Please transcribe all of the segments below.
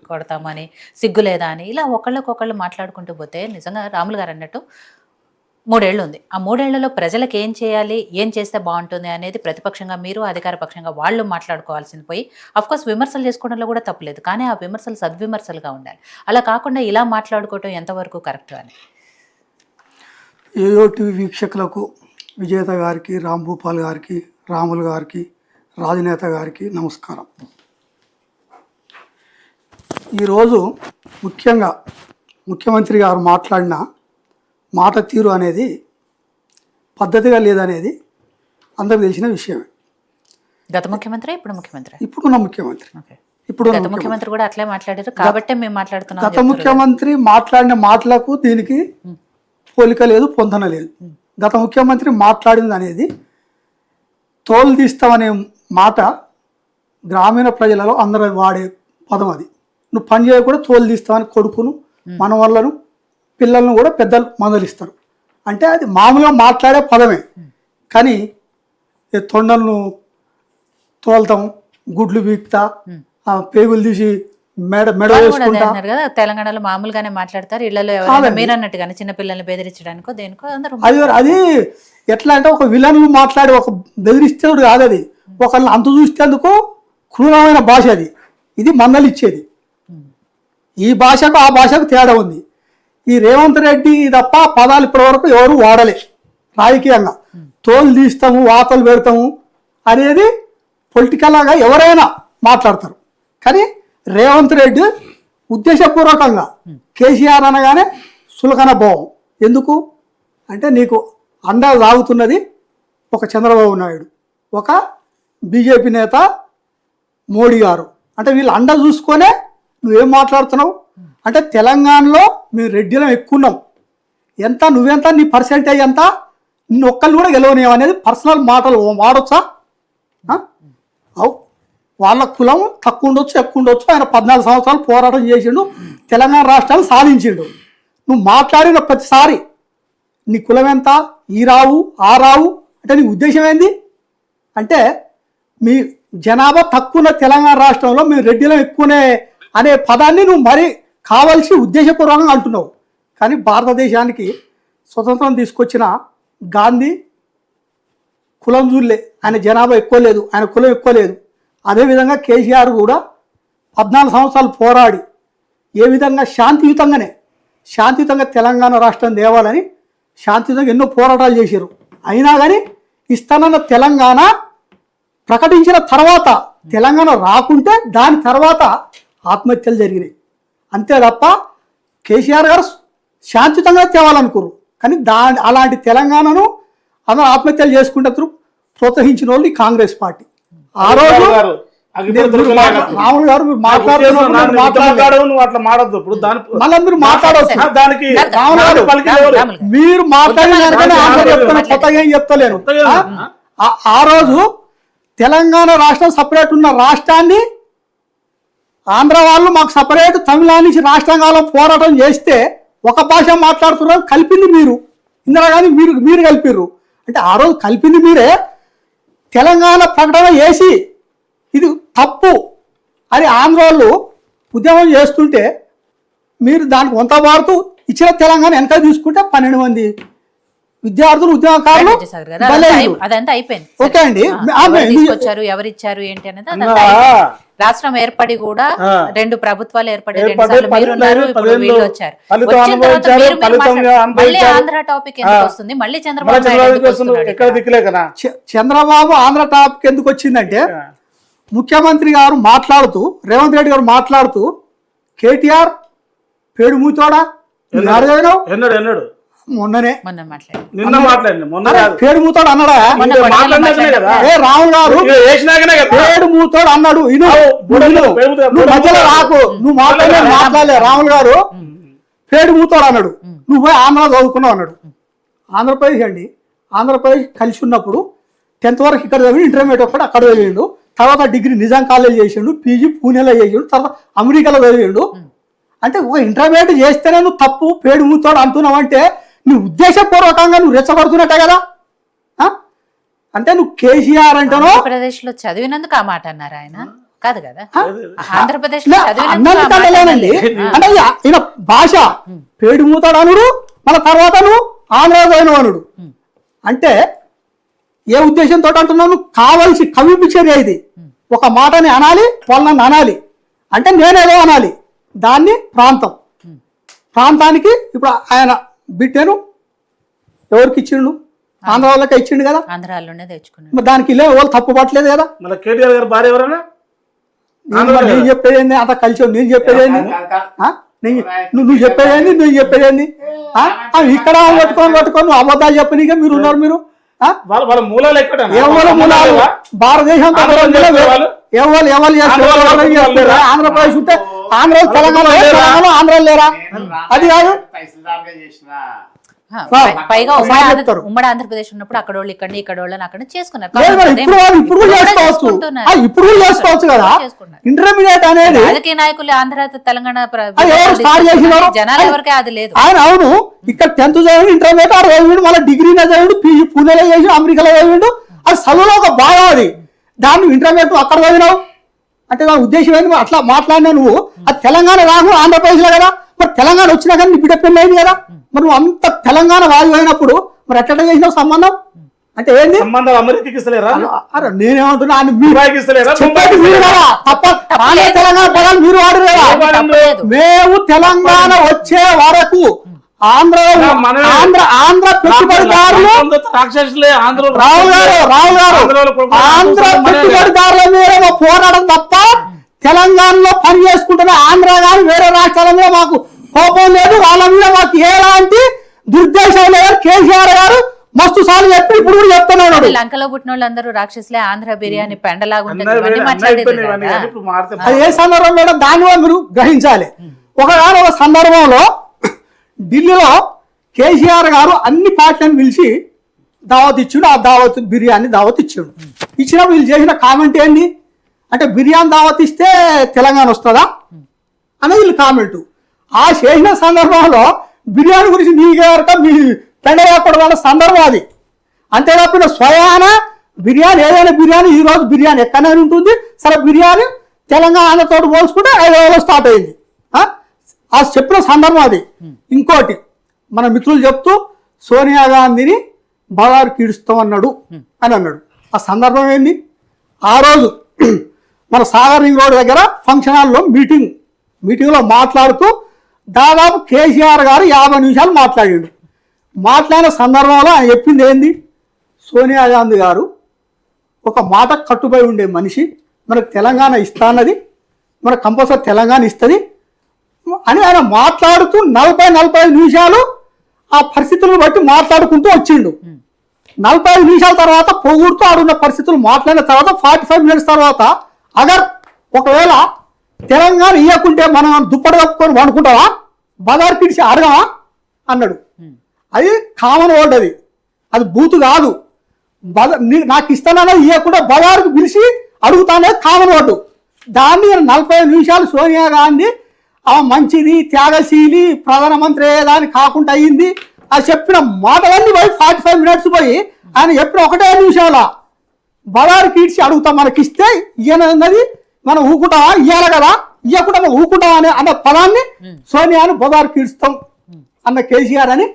కొడతామని, సిగ్గు లేదా అని ఇలా ఒకళ్ళకొకళ్ళు మాట్లాడుకుంటూ పోతే నిజంగా రాములు గారు అన్నట్టు 3 ఏళ్ళు ఉంది. ఆ 3 ఏళ్లలో ప్రజలకు ఏం చేయాలి, ఏం చేస్తే బాగుంటుంది అనేది ప్రతిపక్షంగా మీరు, అధికార పక్షంగా వాళ్ళు మాట్లాడుకోవాల్సింది పోయి, అఫ్కోర్స్ విమర్శలు చేసుకోవడంలో కూడా తప్పులేదు. కానీ ఆ విమర్శలు సద్విమర్శలుగా ఉండాలి. అలా కాకుండా ఇలా మాట్లాడుకోవటం ఎంతవరకు కరెక్ట్ అని. ఏయో టీవీ వీక్షకులకు విజేత గారికి, రాంభూపాల్ గారికి, రాములు గారికి, రాజనేత గారికి నమస్కారం. ఈరోజు ముఖ్యంగా ముఖ్యమంత్రి గారు మాట్లాడిన మాట తీరు అనేది పద్ధతిగా లేదనేది అందరికి తెలిసిన విషయమే. గత ముఖ్యమంత్రి ఇప్పుడున్న ముఖ్యమంత్రి గత ముఖ్యమంత్రి కూడా అట్లే మాట్లాడారు కాబట్టి మేము మాట్లాడుతున్నాం. గత ముఖ్యమంత్రి మాట్లాడిన మాటలకు దీనికి పోలిక లేదు, పొందన లేదు. గత ముఖ్యమంత్రి మాట్లాడింది అనేది తోలు తీస్తామనే మాట గ్రామీణ ప్రజలలో అందరూ వాడే పదం. అది నువ్వు పని చేయకూడదు, తోలు తీస్తామని కొడుకును, మన వాళ్ళను, పిల్లలను కూడా పెద్దలు మందలిస్తారు. అంటే అది మామూలుగా మాట్లాడే పదమే. కానీ తొండలను తోలుతాం, గుడ్లు బీక్తా, పేగులు తీసి మెడ వేసుకుంటా. తెలంగాణలో మామూలుగానే మాట్లాడతారు. ఇళ్లలో మీరు అన్నట్టుగానే చిన్న పిల్లల్ని బెదిరించడానికో దేనికో అందరూ అది ఎట్లా అంటే ఒక విలన్ మాట్లాడి ఒక బెదిరిస్తేడు కాదు. అది ఒకళ్ళని అంత చూస్తేందుకు క్రూరమైన భాష అది. ఇది మందలిచ్చేది. ఈ భాషకు ఆ భాషకు తేడా ఉంది. ఈ రేవంత్ రెడ్డి తప్ప పదాలు ఇప్పటివరకు ఎవరు వాడలే రాజకీయంగా. తోలు తీస్తాము, వాతలు పెడతాము అనేది పొలిటికల్గా ఎవరైనా మాట్లాడతారు. కానీ రేవంత్ రెడ్డి ఉద్దేశపూర్వకంగా కేసీఆర్ అనగానే సులకన భావం. ఎందుకు అంటే నీకు అండా సాగుతున్నది ఒక చంద్రబాబు నాయుడు, ఒక బీజేపీ నేత మోడీ గారు. అంటే వీళ్ళు అండ చూసుకొనే నువ్వేం మాట్లాడుతున్నావు అంటే తెలంగాణలో మేము రెడ్డిలో ఎక్కున్నాం, ఎంత నువ్వెంత, నీ పర్సెంటేజ్ ఎంత, నిన్ను ఒక్కళ్ళు కూడా గెలవనేవు అనేది పర్సనల్ మాటలు వాడొచ్చా? అవు వాళ్ళ కులం తక్కువ ఉండొచ్చు, ఎక్కువ ఉండొచ్చు. ఆయన 14 సంవత్సరాలు పోరాటం చేసిండు, తెలంగాణ రాష్ట్రాన్ని సాధించిండు. నువ్వు మాట్లాడిన ప్రతిసారి నీ కులం ఎంత, ఈ రావు ఆ రావు అంటే నీ ఉద్దేశం ఏంది? అంటే మీ జనాభా తక్కువ తెలంగాణ రాష్ట్రంలో మేము రెడ్డిలో ఎక్కువనే అనే పదాన్ని నువ్వు మరి కావాల్సి ఉద్దేశపూర్వకంగా అంటున్నావు. కానీ భారతదేశానికి స్వతంత్రం తీసుకొచ్చిన గాంధీ కులం చూడలే, ఆయన జనాభా ఎక్కువ లేదు, ఆయన కులం ఎక్కువ లేదు. అదేవిధంగా కేసీఆర్ కూడా 14 సంవత్సరాలు పోరాడి ఏ విధంగా శాంతియుతంగా తెలంగాణ రాష్ట్రం తేవాలని శాంతియుతంగా ఎన్నో పోరాటాలు చేశారు. అయినా కానీ ఇస్తానన్న తెలంగాణ ప్రకటించిన తర్వాత తెలంగాణ రాకుంటే దాని తర్వాత ఆత్మహత్యలు జరిగినాయి. అంతే తప్ప కేసీఆర్ గారు శాంతియుతంగా తేవాలనుకోరు. కానీ అలాంటి తెలంగాణను అందరూ ఆత్మహత్యలు చేసుకుంటే ప్రోత్సహించిన వాళ్ళు ఈ కాంగ్రెస్ పార్టీ. ఆ రోజు రాములు గారు మీరు కొత్తగా ఏం చెప్తలేను. ఆ రోజు తెలంగాణ రాష్ట్రం సపరేట్ ఉన్న రాష్ట్రాన్ని ఆంధ్ర వాళ్ళు మాకు సపరేట్ తమిళనాడు నుంచి రాష్ట్రం కాలం పోరాటం చేస్తే ఒక భాష మాట్లాడుతున్నారు. కలిపింది మీరు, ఇందిరాగాంధీ మీరు కలిపిర్రు. అంటే ఆ రోజు కలిపింది మీరే. తెలంగాణ ప్రకటన చేసి ఇది తప్పు అని ఆంధ్ర వాళ్ళు ఉద్యమం చేస్తుంటే మీరు దానికి వంత మారుతూ ఇచ్చిన తెలంగాణ వెనక తీసుకుంటే 12 మంది విద్యార్థులు ఉద్యమకారులు ఓకే అండి. ఎవరిచ్చారు ఏంటి అనేది రాష్ట్రం ఏర్పడి కూడా 2 ప్రభుత్వాలు ఏర్పడి చంద్రబాబు ఆంధ్ర టాపిక్ ఎందుకు వచ్చిందంటే ముఖ్యమంత్రి గారు మాట్లాడుతూ, రేవంత్ రెడ్డి గారు మాట్లాడుతూ కేటీఆర్ పేడు మూతోడా మొన్ననే పేడు మూతోడు అన్నాడా? రాహుల్ గారు పేడు మూతోడు అన్నాడు. నువ్వు మధ్యలో రాకు, నువ్వు మాట్లాడలే. రాహుల్ గారు పేడు మూతోడు అన్నాడు, నువ్వు పోయి ఆంధ్ర చదువుకున్నావు అన్నాడు. ఆంధ్రప్రదేశ్ అండి, ఆంధ్రప్రదేశ్ కలిసి ఉన్నప్పుడు 10th వరకు ఇక్కడ చదివి, ఇంటర్మీడియట్ ఒకటి అక్కడ చదివిండు, తర్వాత డిగ్రీ నిజాం కాలేజ్ చేసిండు, పీజీ పూణేలో చేసిండు, తర్వాత అమెరికాలో చదివిండు. అంటే ఒక ఇంటర్మీడియట్ చేస్తేనే నువ్వు తప్పు పేడు మూతోడు అంటున్నావు అంటే నీ ఉద్దేశపూర్వకంగా నువ్వు రెచ్చగొడుతున్నట్టే కదా. అంటే నువ్వు కేసీఆర్ అంటానో ఆంధ్రప్రదేశ్ లో చదివినందుకు ఆ మాట అన్నారు ఆయన. కాదు కదా ఆంధ్రప్రదేశ్ లో అన్నందుకు అనలేనండి. అంటే ఈయన భాష పేడు మూతాడు అనుడు, మళ్ళీ తర్వాత నువ్వు ఆంధ్రదేవుడు అనుడు. అంటే ఏ ఉద్దేశంతో అంటున్నాను, కావలసి కవిపించేది ఇది. ఒక మాటని అనాలి, వాళ్ళని అనాలి అంటే నేనేదో అనాలి. దాన్ని ప్రాంతం, ప్రాంతానికి ఇప్పుడు ఆయన బిడ్డను ఎవరికి ఇచ్చిండు, ఆంధ్ర వాళ్ళకే ఇచ్చిండు కదా, ఆంధ్రాలోనే తెచ్చుకున్నాడు. మరి దానికి వాళ్ళు తప్పు పట్టలేదు కదా. మళ్ళీ కేటీఆర్ గారు భార్య ఎవరైనా నేను చెప్పేది అంత కలిసి నేను చెప్పేది నువ్వు చెప్పేది నువ్వు చెప్పేది ఇక్కడ పట్టుకొని నువ్వు అబద్ధాలు చెప్పనీగా మీరు ఉన్నారు. మీరు వాళ్ళ మూలాలు ఎక్కడ ఎవరు మూలాలు భారతదేశంతో ఎవరు చేస్తారు? ఆంధ్రప్రదేశ్ ఉంటే ఆంధ్ర తెలంగాణ ఆంధ్ర లేరా? అది కాదు. పైగా ఉమ్మడి ఆంధ్రప్రదేశ్ ఉన్నప్పుడు అక్కడ వాళ్ళు ఇక్కడ వాళ్ళని అక్కడ చేసుకున్నారు. ఇప్పుడు కూడా చేసుకోవచ్చు కదా. ఇంటర్మీడియట్ అనేది రాజకీయ నాయకులు ఆంధ్ర తెలంగాణ జనాలు ఎవరికే అది లేదు. ఆయన అవును ఇక్కడ 10th చదివి ఇంటర్మీడియట్ ఆడ చదివిండు, మళ్ళీ డిగ్రీ చదివిండు, పూణేలో చేసి అమెరికాలో చదివిండు. అది చదువులో ఒక బాగా అది. దాన్ని ఇంటర్మీడియట్ అక్కడ చదివినావు అంటే నా ఉద్దేశం ఏంటి? అట్లా మాట్లాడినా నువ్వు అది తెలంగాణ రాకు ఆంధ్రప్రదేశ్ లో కదా. మరి తెలంగాణ వచ్చినా కానీ నీ బిడ్డ పెళ్ళి అయింది కదా. మరి నువ్వు అంత తెలంగాణ వాయువు అయినప్పుడు మరి ఎట్లా చేసినావు సంబంధం? అంటే ఏంది సంబంధం? అమెరికాకి ఇస్తలేరా? అరే నేనేమంటున్నా తెలంగాణ పదాలు మీరు వాడలేదా? మేము తెలంగాణ వచ్చే వరకు ఆంధ్ర పెట్టుబడిదారులు రాహుల్ గారు ఆంధ్ర పెట్టుబడిదారుల మీద పోరాటం తప్ప తెలంగాణలో పని చేసుకుంటున్న ఆంధ్ర కానీ వేరే రాష్ట్రాల మీద మాకు కోపం లేదు. వాళ్ళ మీద మాకు ఎలాంటి దుర్దేశం లేదు. కేసీఆర్ గారు మస్తు సార్లు చెప్పి ఇప్పుడు కూడా చెప్తున్నాడు. లంకలో పుట్టిన వాళ్ళందరూ రాక్షసులే, ఆంధ్ర బిర్యానీ పెండలాగుంటుంది మాట్లాడేది. అది ఏ సందర్భం మేడం? దానివల్ల మీరు గ్రహించాలి. ఒక సందర్భంలో ఢిల్లీలో కేసీఆర్ గారు అన్ని పార్టీలను పిలిచి దావత్ ఇచ్చిండు. ఆ దావత్ బిర్యానీ దావత్ ఇచ్చిండు. ఇచ్చిన వీళ్ళు చేసిన కామెంట్ ఏంది అంటే బిర్యానీ దావత్ ఇస్తే తెలంగాణ వస్తుందా అనేది వీళ్ళు కామెంట్. ఆ చేసిన సందర్భంలో బిర్యానీ గురించి నీకు మీ పెండ రాకూడదన్న సందర్భం అది. అంతేకాకుండా స్వయాన బిర్యానీ ఏదైనా బిర్యానీ ఈ రోజు బిర్యానీ ఎక్కడైనా ఉంటుంది. సరే బిర్యానీ తెలంగాణతో పోల్చుకుంటే 5,000 స్టార్ట్ అయింది. ఆ చెప్పిన సందర్భం అది. ఇంకోటి మన మిత్రులు చెప్తూ సోనియా గాంధీని బజారు కీడుస్తామన్నాడు అని అన్నాడు. ఆ సందర్భం ఏంది? ఆ రోజు మన సాగర్ రింగ్ రోడ్ దగ్గర ఫంక్షన్ హాల్లో మీటింగ్లో మాట్లాడుతూ దాదాపు కేసీఆర్ గారు 50 నిమిషాలు మాట్లాడాడు. మాట్లాడిన సందర్భంలో ఆయన చెప్పింది ఏంది? సోనియా గాంధీ గారు ఒక మాట కట్టుబడి ఉండే మనిషి, మనకు తెలంగాణ ఇస్తా అన్నది, మనకు కంపల్సరీ తెలంగాణ ఇస్తుంది అని ఆయన మాట్లాడుతూ 40-45 నిమిషాలు ఆ పరిస్థితులను బట్టి మాట్లాడుకుంటూ వచ్చిండు. 45 నిమిషాల తర్వాత పొగుడుతూ ఆడున్న పరిస్థితులు మాట్లాడిన తర్వాత 45 మినిట్స్ తర్వాత ఒకవేళ తెలంగాణ ఇవ్వకుంటే మనం దుప్పటి కప్పుకొని వండుకుంటావా, బజార్ పిలిచి అడగవా అన్నాడు. అది కామన్ వర్డ్, అది బూతు కాదు. నాకు ఇస్తానన్నా ఇవ్వకుండా బజార్కు పిలిచి అడుగుతానే కామన్ వర్డ్. దాన్ని 45 నిమిషాలు సోనియా గాంధీ మంచిది, త్యాగశీలి, ప్రధానమంత్రి దాని కాకుండా అయ్యింది అది చెప్పిన మాటలన్నీ పోయి 45 మినిట్స్ పోయి ఆయన చెప్పిన 1 నిమిషంలో బజారు కీడ్చి అడుగుతాం, మనకిస్తే ఇయ్యనది మనం ఊకుంటావా, ఇయ్యాలి కదా, ఇయ్యకుండా మనం ఊకుంటావా అన్న పదాన్ని సోనియాను బజారు కీడ్స్తాం అన్న కేసీఆర్ అని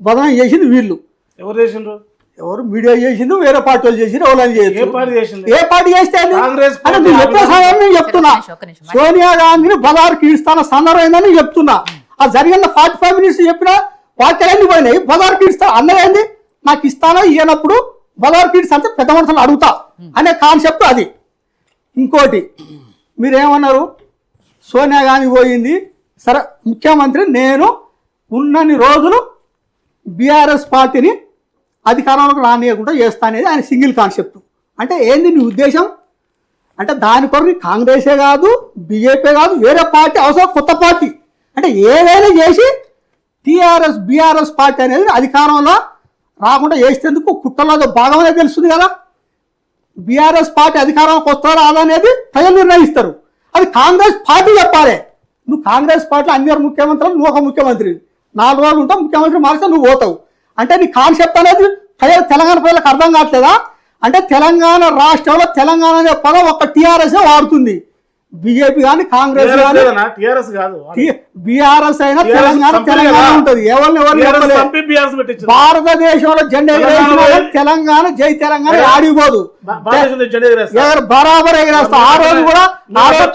బదనం చేసింది వీళ్ళు. ఎవరు చేసిండ్రు? ఎవరు మీడియా చేసిండు, వేరే పార్టీ వాళ్ళు చేసిండు, ఎవరైనా చేయొచ్చు. ఏ పార్టీ చేస్తే అంటే నువ్వు చెప్పే సమయం నేను చెప్తున్నా. సోనియా గాంధీని బజారు కీడుస్తాన సందర్భం ఏందని చెప్తున్నా. ఆ జరిగిన 45 మినిట్స్ చెప్పిన వాక్యాలన్నీ పోయినాయి. బజారు కీడుస్తా అన్నదేంది, నాకు ఇస్తానో ఇయ్యనప్పుడు బజారు కీడ్స్ అంటే పెద్ద మనుషులు అడుగుతా అనే కాన్సెప్ట్ అది. ఇంకోటి మీరేమన్నారు, సోనియా గాంధీ పోయింది సరే ముఖ్యమంత్రి నేను ఉన్నన్ని రోజులు బీఆర్ఎస్ పార్టీని అధికారంలోకి రానియకుండా చేస్తా అనేది ఆయన సింగిల్ కాన్సెప్ట్. అంటే ఏంది నీ ఉద్దేశం? అంటే దాని కొరకు కాంగ్రెసే కాదు, బీజేపీ కాదు, వేరే పార్టీ అవసరం, కొత్త పార్టీ అంటే ఏదైనా చేసి బీఆర్ఎస్ పార్టీ అనేది అధికారంలో రాకుండా చేసేందుకు కుట్రలో భాగం అనేది తెలుస్తుంది కదా. బీఆర్ఎస్ పార్టీ అధికారంలోకి వస్తారా రాదా అనేది ప్రజలు నిర్ణయిస్తారు. అది కాంగ్రెస్ పార్టీ చెప్పాలి. నువ్వు కాంగ్రెస్ పార్టీలో అందరు ముఖ్యమంత్రులు, నువ్వు ఒక ముఖ్యమంత్రి, 4 రోజులు ఉంటావు, ముఖ్యమంత్రి మారిస్తే నువ్వు పోతావు. అంటే నీ కాన్సెప్ట్ అనేది తెలంగాణ ప్రజలకు అర్థం కావట్లేదా? అంటే తెలంగాణ రాష్ట్రంలో తెలంగాణ అనే పదం ఒక టీఆర్ఎస్ వాడుతుంది. బీజేపీ కానీ కాంగ్రెస్ కానీ టిఆర్ఎస్ కాదు బీఆర్ఎస్ అయినా TRS తెలంగాణ కంపెనీ తెలంగాణ కదా. ఉంటది ఎవరిని చంపి BRS పెట్టించారు. భారతదేశంలో జెండా ఎగరేసిన తెలంగాణ జై తెలంగాణ ఆడిపోదు భారతదేశంలో జెండా ఎగరేస్తారు. ఎవరు బరాబర్ ఎగరేస్తా ఆ రోజు కూడా ఆ రోజు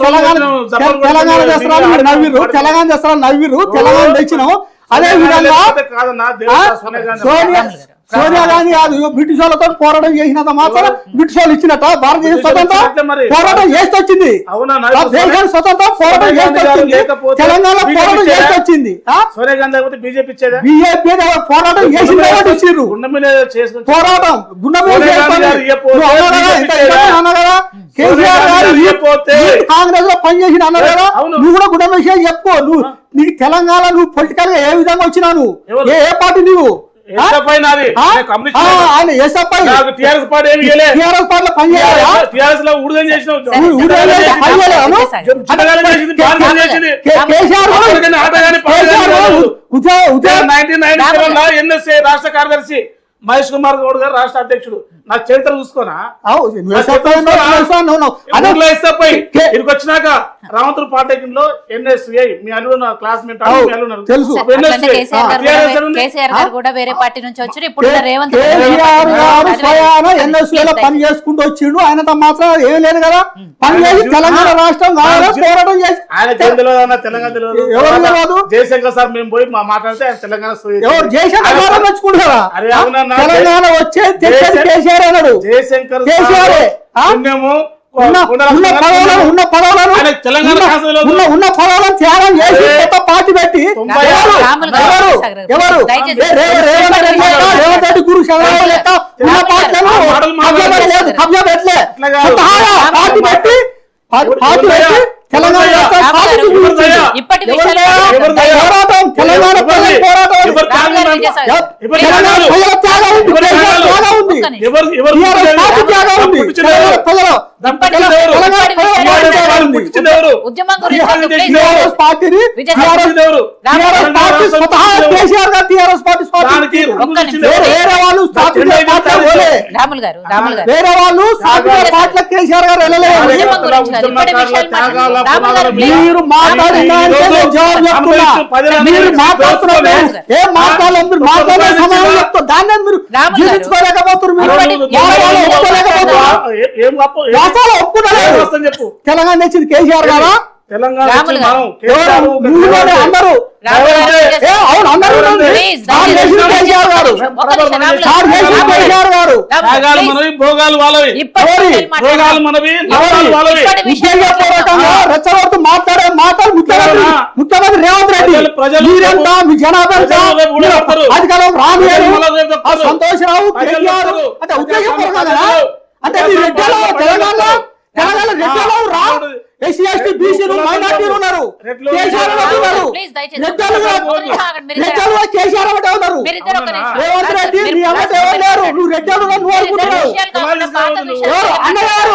తెలంగాణ చేస్తారని మీరు నవ్విర్రు తెలంగాణ చేస్తారని నవ్విర్రు తెలంగాణ తెచ్చినాం అదే విధంగా కాదన్నా సోనియా గాంధీ కాదు బ్రిటిష్ వాళ్ళతో పోరాటం చేసినంత మాత్రం బ్రిటిష్ వాళ్ళు ఇచ్చినట్ట భారతదేశం స్వతంత్రం పోరాటం చేసి వచ్చింది దేశానికి స్వతంత్రం పోరాటం చేసి వచ్చింది తెలంగాణ పోరాటం చేసి వచ్చింది సోనియా గాంధీ లేకపోతే బీజేపీ ఇచ్చేదా? బీజేపీ పోరాటం చేసింది కాబట్టి ఇచ్చిర్రు గుండె మీద చేసుకొని పోరాటం గుండె మీద కేసీఆర్ గారు కాంగ్రెస్ లో పనిచేసిన అన్నారు కదా నువ్వు కూడా గుండె విషయం చెప్పుకో నువ్వు నీకు తెలంగాణ నువ్వు పొలిటికల్ గా ఏ విధంగా వచ్చినావు నువ్వు ఏ పార్టీ నువ్వు ఎన్ఎస్ఏ రాష్ట్ర కార్యదర్శి మహేష్ కుమార్ గౌడ్ గారు రాష్ట్ర అధ్యక్షుడు నాకు చరిత్ర చూసుకోనా ఇక్కడికి వచ్చినాక రామతులు పాలిటెక్నిక్ లో ఎన్ఎస్ఐ మీ అల్లుడు నా క్లాస్మేట్ తెలుసు కేసీఆర్ గారు కూడా వేరే పార్టీ నుంచి వచ్చి ఇప్పుడు రేవంత్ కేసీఆర్ గారు స్వయాన ఎన్ఎస్ఏలో పని చేసుకుంటూ వచ్చిండు ఆయనతో మాత్రం ఏం లేదు కదా పని చేసి తెలంగాణ రాష్ట్రం కావాలని పోరాటం చేసి ఆయన తెలియదు తెలంగాణ తెలియదు ఎవరు తెలియదు జయశంకర్ సార్ మేము పోయి మాట్లాడితే ఆయన తెలంగాణ ఎవరు జయశంకర్ మెచ్చుకుంటారా అరే అవునా తెలంగాణ వచ్చే కేసీఆర్ అన్నాడు జయశంకర్ కేసీఆర్ ఉన్న పదవులను త్యాగం చేసి కొత్త పార్టీ పెట్టి ఎవరు రేవంత్ రెడ్డి గురు చంద్రబాబు లెక్క ఉన్న పార్టీలను కబ్జా పెట్టలే పార్టీ పెట్టి తెలంగాణ పోరాటం తెలంగాణ వేరే వాళ్ళు పార్టీల కేసీఆర్ గారు వెళ్ళలేదు మీరు మాట్లాడినారు మీరు మాట్లాడుతున్నారు ఏం మాట్లాడాలి మాట్లాడే సమయం చెప్తారు దాన్ని మీరు జీవించుకోలేకపోతున్నారు చెప్పు తెలంగాణ తెచ్చింది కేసీఆర్ గారా అందరూ రెచ్చగొడుతూ మాట్లాడే మాటలు ముఖ్యమంత్రి రేవంత్ రెడ్డి మీరంతా మీ జనాభా అధికారం రాని సంతోషరావు కేసీఆర్ అంటే ఉద్యోగం అంటే మీరు తెలంగాణ రెడ్డిలో రా ఎస్సీ ఎస్టీ బీసీలు మైనార్టీలు ఉన్నారు కేసీఆర్ ఉన్నారు రేవంత్ రెడ్డి నీ అమ్మట ఎవరు లేరు నువ్వు రెడ్డి నువ్వు అనుకుంటున్నావు అన్నగారు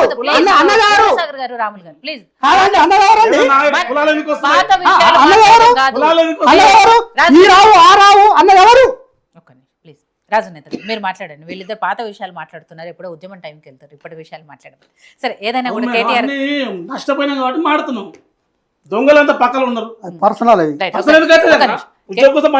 ఈ రావు ఆ రావు అన్న ఎవరు రాజనేత మీరు మాట్లాడండి వీళ్ళిద్దరు పాత విషయాలు మాట్లాడుతున్నారు ఎప్పుడో ఉద్యమం టైంకి వెళ్తారు ఇప్పటి విషయాలు మాట్లాడదు సరే ఏదైనా కూడా కేటీఆర్ నష్టపోయినా కాబట్టి మాడుతున్నాం దొంగలంతా పక్కన ఉన్నారు పర్సనల్ ఉద్యోగం కోసం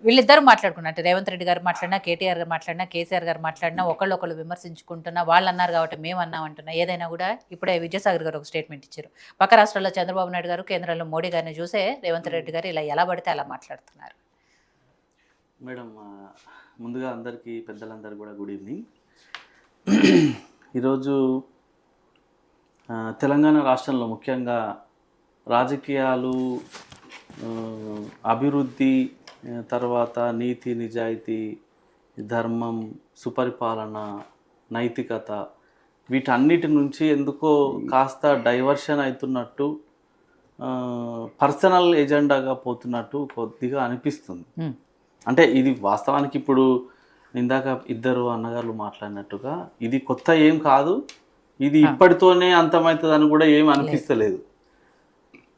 వీళ్ళిద్దరు మాట్లాడుకున్నట్టు రేవంత్ రెడ్డి గారు మాట్లాడినా కేటీఆర్ గారు మాట్లాడినా కేసీఆర్ గారు మాట్లాడినా ఒకళ్ళు విమర్శించుకుంటున్నా వాళ్ళు అన్నారు కాబట్టి మేము అన్నాం అంటున్నా ఏదైనా కూడా ఇప్పుడే విజయసాగర్ గారు ఒక స్టేట్మెంట్ ఇచ్చారు పక్క రాష్ట్రాల్లో చంద్రబాబు నాయుడు గారు కేంద్రంలో మోడీ గారిని చూసే రేవంత్ రెడ్డి గారు ఇలా ఎలా పడితే అలా మాట్లాడుతున్నారు. మేడం ముందుగా అందరికీ పెద్దలందరూ కూడా గుడ్ ఈవినింగ్. ఈరోజు తెలంగాణ రాష్ట్రంలో ముఖ్యంగా రాజకీయాలు, అభివృద్ధి, తర్వాత నీతి నిజాయితీ, ధర్మం, సుపరిపాలన, నైతికత వీటన్నిటి నుంచి ఎందుకో కాస్త డైవర్షన్ అవుతున్నట్టు, పర్సనల్ ఎజెండాగా పోతున్నట్టు కొద్దిగా అనిపిస్తుంది. అంటే ఇది వాస్తవానికి ఇప్పుడు ఇందాక ఇద్దరు అన్నగారు మాట్లాడినట్టుగా ఇది కొత్త ఏం కాదు, ఇది ఇప్పటితోనే అంతమవుతుందని కూడా ఏం అనిపిస్తలేదు.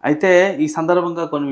అయితే ఈ సందర్భంగా కొన్ని